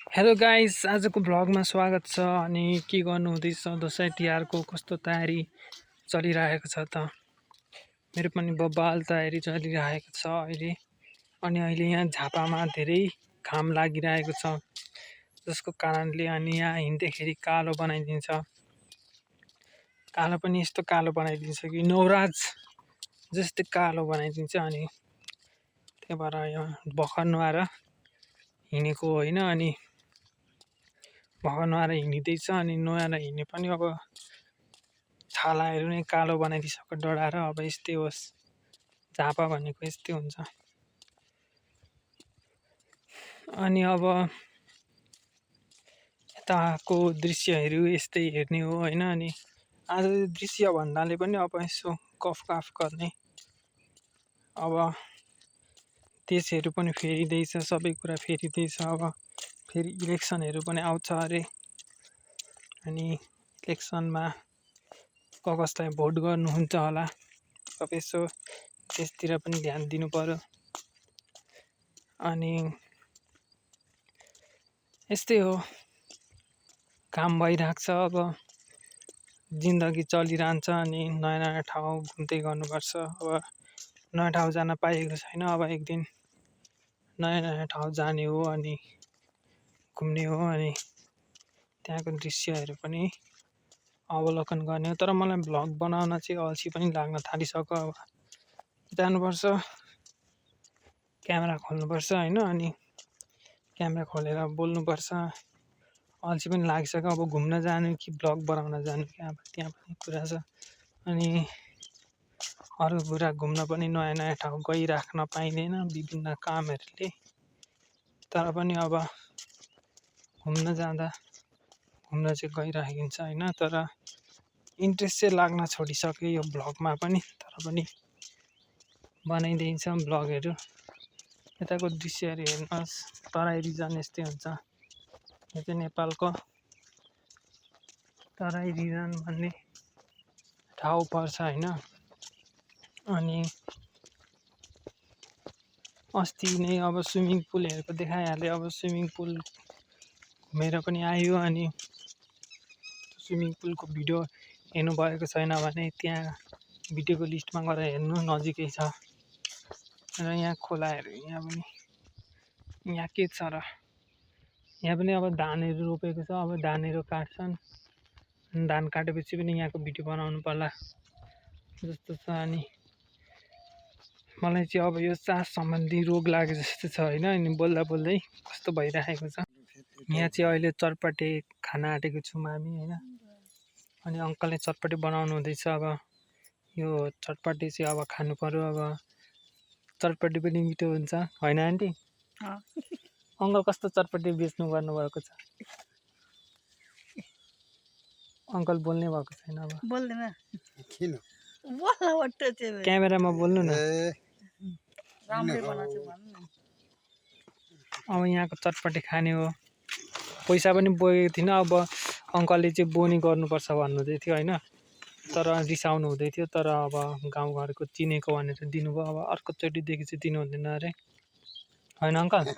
Hello guys, आजको भ्लगमा स्वागत छ। अनि के गर्नु हुँदैछ, दसैँ तिहारको कस्तो तयारी चलिरहेको छ त। मेरो पनि बब्बाल तयारी चलिरहेको छ अहिले। अनि अहिले यहाँ झापामा धेरै घाम लागिरहेको छ, जसको कारणले अनि यहाँ हिँड्दाखेरि कालो बनाइदिन्छ। कालो पनि यस्तो कालो बनाइदिन्छ कि नवराज जस्तै कालो बनाइदिन्छ। अनि त्यही भएर यहाँ भर्खर नुहाएर हिँडेको होइन, अनि भर्खर नुहाएर हिँड्दैछ। अनि नुहाएर हिँडे पनि अब छालाहरू नै कालो बनाइदिइसक्यो डढाएर। अब यस्तै होस्, झापा भनेको यस्तै हुन्छ। अनि अब यताको दृश्यहरू यस्तै हेर्ने हो होइन। अनि आज दृश्य भन्नाले पनि अब यसो गफ गर्ने। अब देशहरू पनि फेरिँदैछ, सबै कुरा फेरिँदैछ। अब फेरि इलेक्सनहरू पनि आउँछ अरे। अनि इलेक्सनमा कसलाई भोट गर्नुहुन्छ होला। अब यसो त्यसतिर पनि ध्यान दिनु पर्यो। अनि यस्तै हो, काम भइरहेको छ। अब जिन्दगी चलिरहन्छ। अनि नयाँ नयाँ ठाउँ घुम्दै गर्नुपर्छ। अब नयाँ ठाउँ जान पाइएको छैन, अब एक दिन नयाँ नयाँ ठाउँ जाने हो अनि घुम्ने हो। अनि त्यहाँको दृश्यहरू पनि अवलोकन गर्ने हो। तर मलाई भ्लग बनाउन चाहिँ अल्छी पनि लाग्न थालिसक्यो। अब जानुपर्छ, क्यामेरा खोल्नुपर्छ होइन। अनि क्यामेरा खोलेर बोल्नुपर्छ। अल्छी पनि लागिसक्यो। अब घुम्न जानु कि भ्लग बनाउन जानु कि, अब त्यहाँ पनि कुरा छ। अनि अरू कुरा घुम्न पनि नयाँ नयाँ ठाउँ गइराख्न पाइँदैन विभिन्न कामहरूले। तर पनि अब घुम्न चाहिँ गइराखिन्छ होइन। तर इन्ट्रेस्ट चाहिँ लाग्न छोडिसक्यो यो भ्लगमा पनि। तर पनि बनाइदिन्छ भ्लगहरू। यताको दृश्यहरू हेर्नुहोस्, तराई रिजन यस्तै हुन्छ। यो चाहिँ नेपालको तराई रिजन भन्ने ठाउँ पर्छ होइन। अनि अस्ति नै अब स्विमिङ पुलहरूको देखाइहाल्यो। अब स्विमिङ पुल घुमेर पनि आयो। अनि स्विमिङ पुलको भिडियो हेर्नुभएको छैन भने त्यहाँ भिडियोको लिस्टमा गएर हेर्नु, नजिकै छ। र यहाँ खोलाहरू यहाँ के छ र, यहाँ पनि अब धानहरू रोपेको छ। अब धानहरू काट्छन्, धान काटेपछि पनि यहाँको भिडियो बनाउनु पर्ला जस्तो छ। अनि मलाई चाहिँ अब यो सास सम्बन्धी रोग लागे जस्तो छ होइन। अनि बोल्दा बोल्दै कस्तो भइरहेको छ। यहाँ चाहिँ अहिले चटपटे खाना आँटेको छौँ हामी होइन। अनि अङ्कलले चटपटे बनाउनु हुँदैछ। अब यो चटपटे चाहिँ अब खानु पर्यो। अब चटपटे पनि मिठो हुन्छ होइन आन्टी? अङ्कल कस्तो चटपटे बेच्नु गर्नुभएको छ। अङ्कल बोल्नै भएको छैन। अब बोल्दैन किन क्यामेरामा बोल्नु न। अब यहाँको चटपटे खाने हो। पैसा पनि बोकेको थिइनँ। अब अङ्कलले चाहिँ बोनी गर्नुपर्छ भन्नुहुँदै थियो होइन। तर रिसाउनु हुँदै थियो। तर अब गाउँघरको चिनेको भनेर दिनुभयो। अब अर्कोचोटिदेखि चाहिँ दिनु हुँदैन अरे होइन अङ्कल?